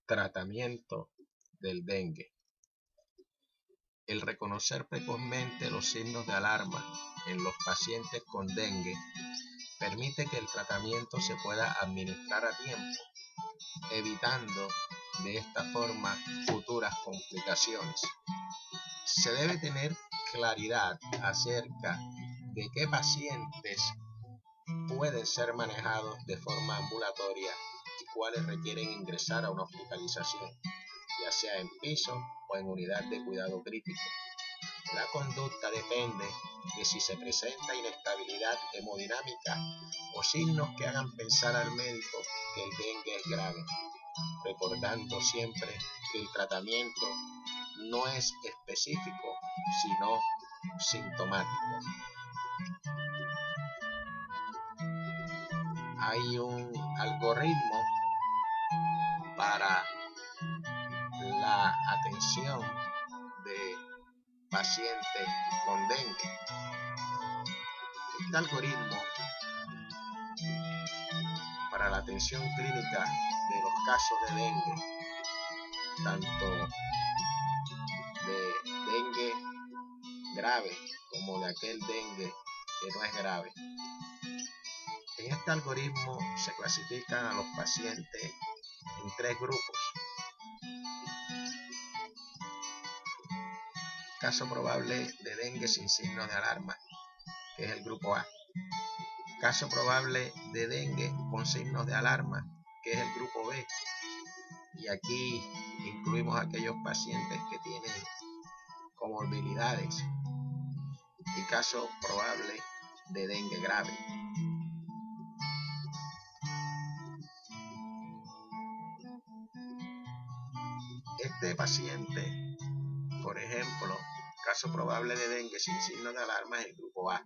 Tratamiento del dengue. El reconocer precozmente los signos de alarma en los pacientes con dengue permite que el tratamiento se pueda administrar a tiempo, evitando de esta forma futuras complicaciones. Se debe tener claridad acerca de qué pacientes pueden ser manejados de forma ambulatoria y cuáles requieren ingresar a una hospitalización, ya sea en piso o en unidad de cuidado crítico. La conducta depende de si se presenta inestabilidad hemodinámica o signos que hagan pensar al médico que el dengue es grave, recordando siempre que el tratamiento no es específico, sino sintomático. Hay un algoritmo para la atención de pacientes con dengue. Este algoritmo para la atención clínica de los casos de dengue, tanto de dengue grave como de aquel dengue que no es grave. En este algoritmo se clasifican a los pacientes en 3 grupos. Caso probable de dengue sin signos de alarma, que es el grupo A. Caso probable de dengue con signos de alarma, que es el grupo B. Y aquí incluimos a aquellos pacientes que tienen comorbilidades. Y caso probable de dengue grave. Este paciente, por ejemplo, caso probable de dengue sin signos de alarma es el grupo A.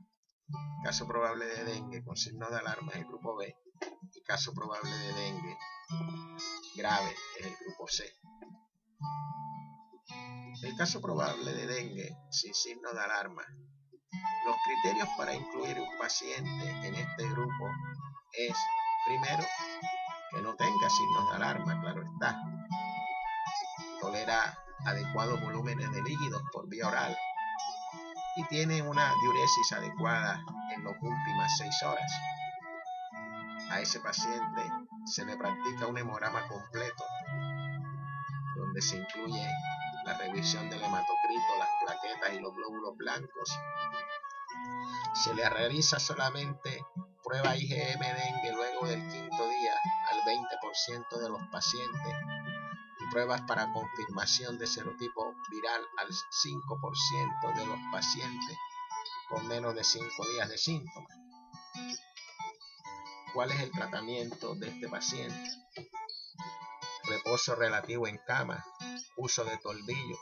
Caso probable de dengue con signos de alarma es el grupo B. Y caso probable de dengue grave es el grupo C. El caso probable de dengue sin signos de alarma. Los criterios para incluir un paciente en este grupo es, primero, que no tenga signos de alarma, claro está. Tolera adecuados volúmenes de líquidos por vía oral y tiene una diuresis adecuada en las últimas 6 horas. A ese paciente se le practica un hemograma completo, donde se incluye la revisión del hematocrito, las plaquetas y los glóbulos blancos. Se le realiza solamente prueba IgM dengue luego del 5º día al 20% de los pacientes y pruebas para confirmación de serotipo viral al 5% de los pacientes con menos de 5 días de síntomas. ¿Cuál es el tratamiento de este paciente? Reposo relativo en cama, uso de toldillo,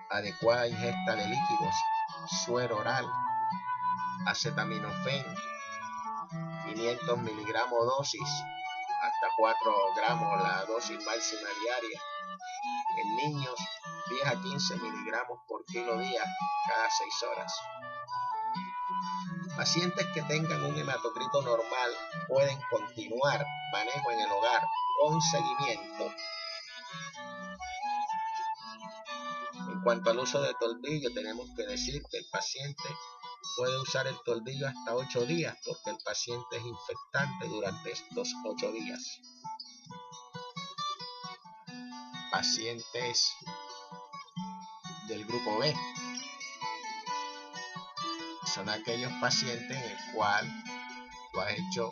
adecuada ingesta de líquidos, suero oral, acetaminofén, 500 miligramos dosis, hasta 4 gramos la dosis máxima diaria. En niños, 10 a 15 miligramos por kilo día cada 6 horas. Pacientes que tengan un hematocrito normal pueden continuar manejo en el hogar con seguimiento. En cuanto al uso de toldillo, tenemos que decir que el paciente puede usar el toldillo hasta 8 días porque el paciente es infectante durante estos 8 días. Pacientes del grupo B son aquellos pacientes en el cual tú has hecho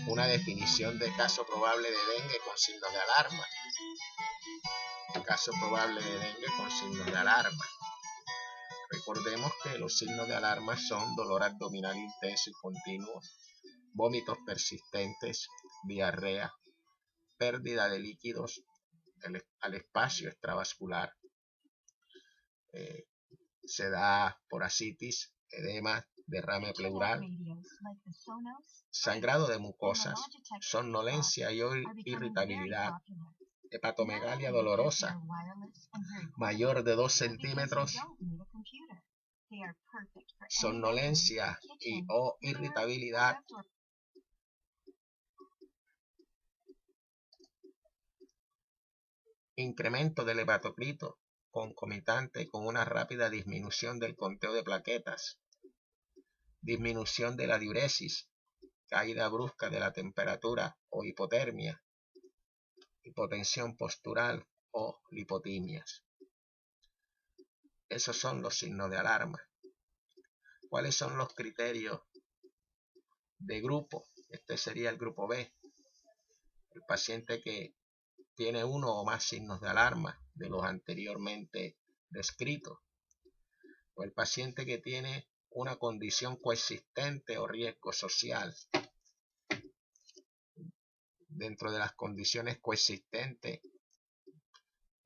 una definición de caso probable de dengue con signos de alarma. Caso probable de dengue con signos de alarma. Recordemos que los signos de alarma son dolor abdominal intenso y continuo, vómitos persistentes, diarrea, pérdida de líquidos al espacio extravascular, se da por ascitis, edema, derrame pleural, sangrado de mucosas, somnolencia y irritabilidad, hepatomegalia dolorosa mayor de 2 centímetros, somnolencia y o irritabilidad, incremento del hematocrito concomitante con una rápida disminución del conteo de plaquetas, disminución de la diuresis, caída brusca de la temperatura o hipotermia, hipotensión postural o lipotimias. Esos son los signos de alarma. ¿Cuáles son los criterios de grupo? Este sería el grupo B. El paciente que tiene uno o más signos de alarma de los anteriormente descritos. O el paciente que tiene una condición coexistente o riesgo social. Dentro de las condiciones coexistentes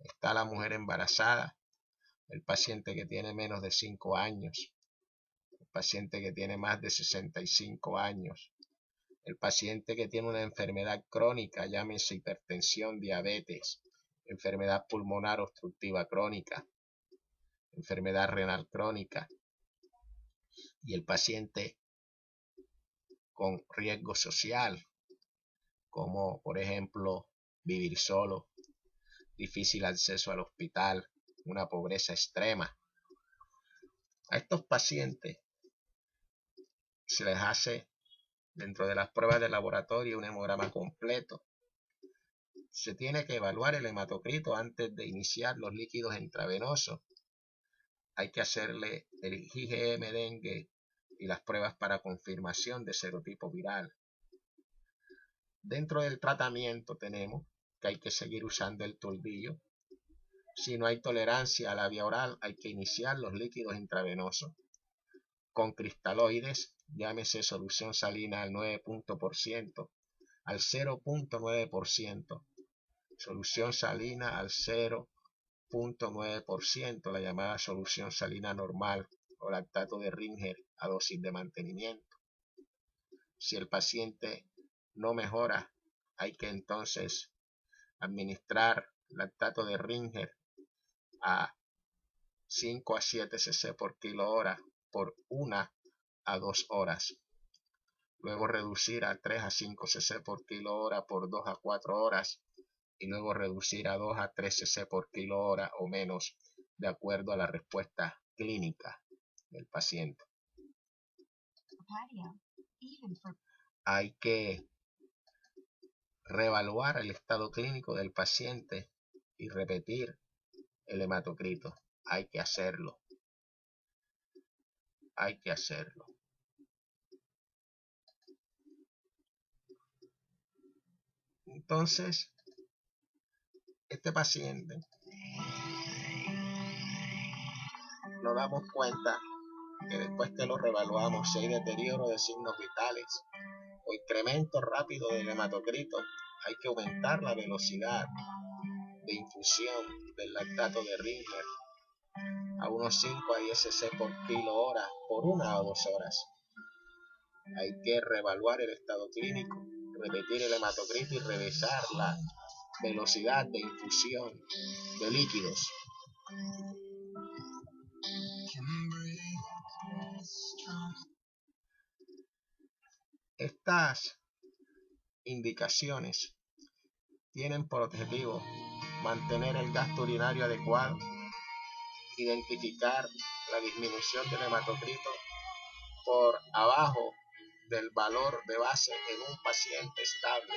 está la mujer embarazada, el paciente que tiene menos de 5 años, el paciente que tiene más de 65 años, el paciente que tiene una enfermedad crónica, llámese hipertensión, diabetes, enfermedad pulmonar obstructiva crónica, enfermedad renal crónica, y el paciente con riesgo social, como por ejemplo vivir solo, difícil acceso al hospital, una pobreza extrema. A estos pacientes se les hace, dentro de las pruebas de laboratorio, un hemograma completo. Se tiene que evaluar el hematocrito antes de iniciar los líquidos intravenosos. Hay que hacerle el IgM dengue y las pruebas para confirmación de serotipo viral. Dentro del tratamiento tenemos que hay que seguir usando el turdillo. Si no hay tolerancia a la vía oral, hay que iniciar los líquidos intravenosos con cristaloides, llámese solución salina al 9%, al 0.9%, solución salina al 0.9%, la llamada solución salina normal o lactato de Ringer a dosis de mantenimiento. Si el paciente no mejora, hay que entonces administrar lactato de Ringer a 5 a 7 cc por kilo hora por 1 a 2 horas. Luego reducir a 3 a 5 cc por kilo hora por 2 a 4 horas. Y luego reducir a 2 a 3 cc por kilo hora o menos, de acuerdo a la respuesta clínica del paciente. Hay que reevaluar el estado clínico del paciente y repetir el hematocrito. Hay que hacerlo. Hay que hacerlo. Entonces, este paciente nos damos cuenta que después que lo reevaluamos, si hay deterioro de signos vitales o incremento rápido del hematocrito, hay que aumentar la velocidad de infusión del lactato de Ringer a unos 5 a 10 cc por kilo hora por 1 a 2 horas. Hay que reevaluar el estado clínico, repetir el hematocrito y revisar la velocidad de infusión de líquidos. Estas indicaciones tienen por objetivo mantener el gasto urinario adecuado, identificar la disminución del hematocrito por abajo del valor de base en un paciente estable.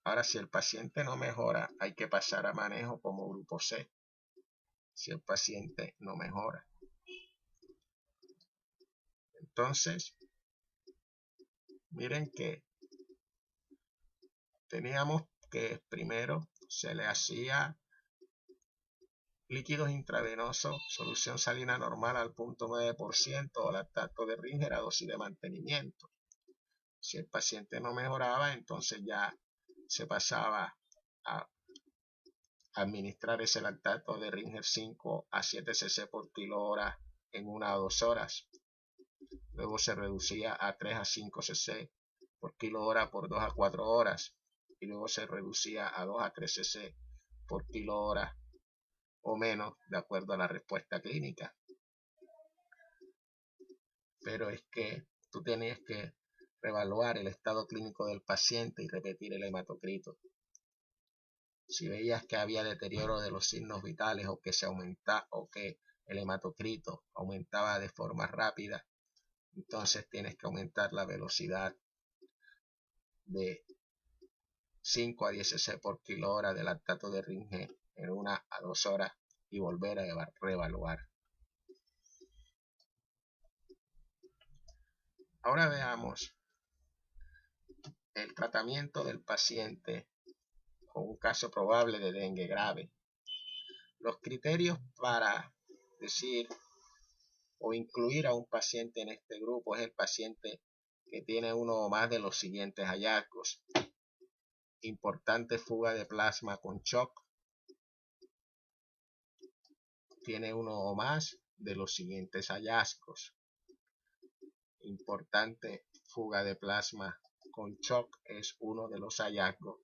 Ahora, si el paciente no mejora, hay que pasar a manejo como grupo C. Si el paciente no mejora. Entonces, miren que teníamos que primero se le hacía líquidos intravenosos, solución salina normal al 0.9% o lactato de Ringer a dosis de mantenimiento. Si el paciente no mejoraba, entonces ya se pasaba a administrar ese lactato de Ringer 5 a 7 cc por kilo hora en 1 a 2 horas. Luego se reducía a 3 a 5 cc por kilo hora por 2 a 4 horas. Y luego se reducía a 2 a 3 cc por kilo hora o menos de acuerdo a la respuesta clínica. Pero es que tú tienes que reevaluar el estado clínico del paciente y repetir el hematocrito. Si veías que había deterioro de los signos vitales o que el hematocrito aumentaba de forma rápida, entonces tienes que aumentar la velocidad de 5 a 10 cc por kilo hora de lactato de Ringe en 1 a 2 horas y volver a reevaluar. Ahora veamos el tratamiento del paciente con un caso probable de dengue grave. Los criterios para decir o incluir a un paciente en este grupo es el paciente que tiene uno o más de los siguientes hallazgos: importante fuga de plasma con shock, tiene uno o más de los siguientes hallazgos. Importante fuga de plasma con shock es uno de los hallazgos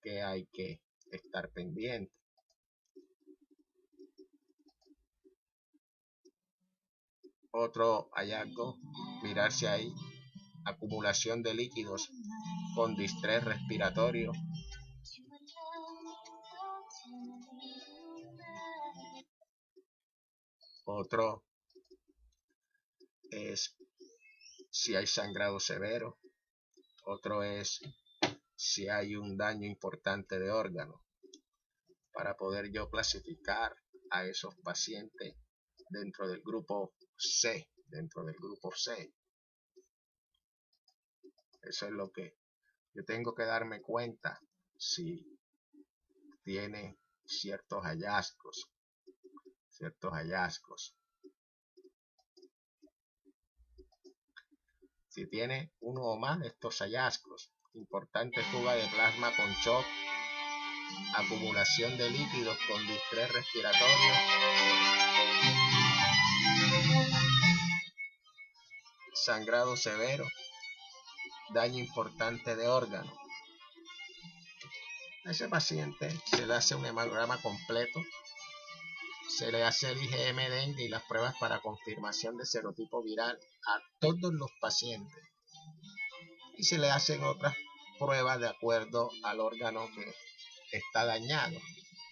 que hay que estar pendiente. Otro hallazgo, mirar si hay acumulación de líquidos con distrés respiratorio. Otro es si hay sangrado severo. Otro es si hay un daño importante de órgano, para poder yo clasificar a esos pacientes dentro del grupo C. Eso es lo que yo tengo que darme cuenta, si tiene ciertos hallazgos. Si tiene uno o más de estos hallazgos: importante fuga de plasma con shock, acumulación de líquidos con distrés respiratorio, sangrado severo, daño importante de órgano, a ese paciente se le hace un hemograma completo, se le hace el IgM dengue y las pruebas para confirmación de serotipo viral a todos los pacientes, y se le hacen otras pruebas de acuerdo al órgano que está dañado.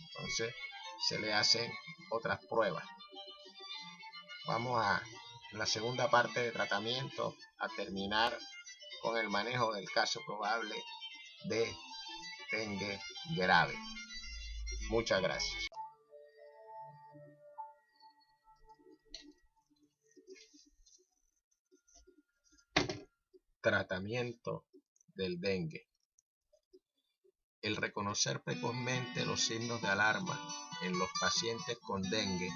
Entonces se le hacen otras pruebas. Vamos a la segunda parte de tratamiento a terminar con el manejo del caso probable de dengue grave. Muchas gracias. Tratamiento del dengue. El reconocer precozmente los signos de alarma en los pacientes con dengue